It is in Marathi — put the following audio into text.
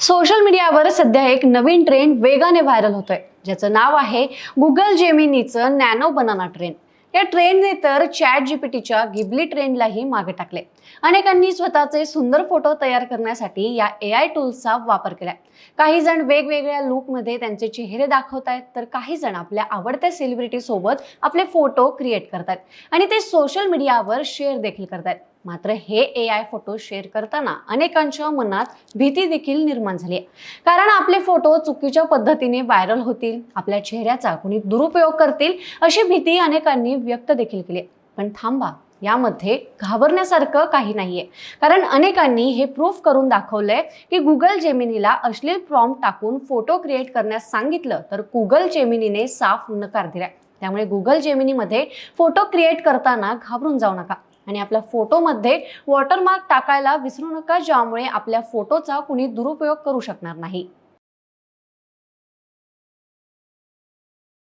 सोशल मीडियावर सध्या एक नवीन ट्रेंड वेगाने व्हायरल होतोय, ज्याचं नाव आहे गुगल जेमिनीचं नॅनो बनाना ट्रेंड. या ट्रेंडने तर चॅट जीपीटीच्या गिबली ट्रेंडलाही मागे टाकले. अनेकांनी स्वतःचे सुंदर फोटो तयार करण्यासाठी या एआय टूल्सचा वापर केलाय. काही जण वेगवेगळ्या लुकमध्ये त्यांचे चेहरे दाखवतायत, तर काही जण आपल्या आवडत्या सेलिब्रिटी सोबत आपले फोटो क्रिएट करतायत आणि ते सोशल मीडियावर शेअर देखील करतायत. मात्र हे एआय फोटो शेअर करताना अनेकांच्या मनात भीती देखील निर्माण झाली आहे. कारण आपले फोटो चुकीच्या पद्धतीने व्हायरल होतील, आपल्या चेहऱ्याचा कोणी दुरुपयोग करतील अशी भीती अनेकांनी व्यक्त देखील केली. पण थांबा, यामध्ये घाबरण्यासारखं काही नाहीये. कारण अनेकांनी हे प्रूफ करून दाखवलंय की गुगल जेमिनीला अश्लील प्रॉम्प्ट टाकून फोटो क्रिएट करण्यास सांगितलं तर गुगल जेमिनीने साफ नकार दिलाय. त्यामुळे गुगल जेमिनीमध्ये फोटो क्रिएट करताना घाबरून जाऊ नका आणि आपल्या फोटोमध्ये वॉटरमार्क टाकायला विसरू नका, ज्यामुळे आपल्या फोटोचा कुणी दुरुपयोग करू शकणार नाही.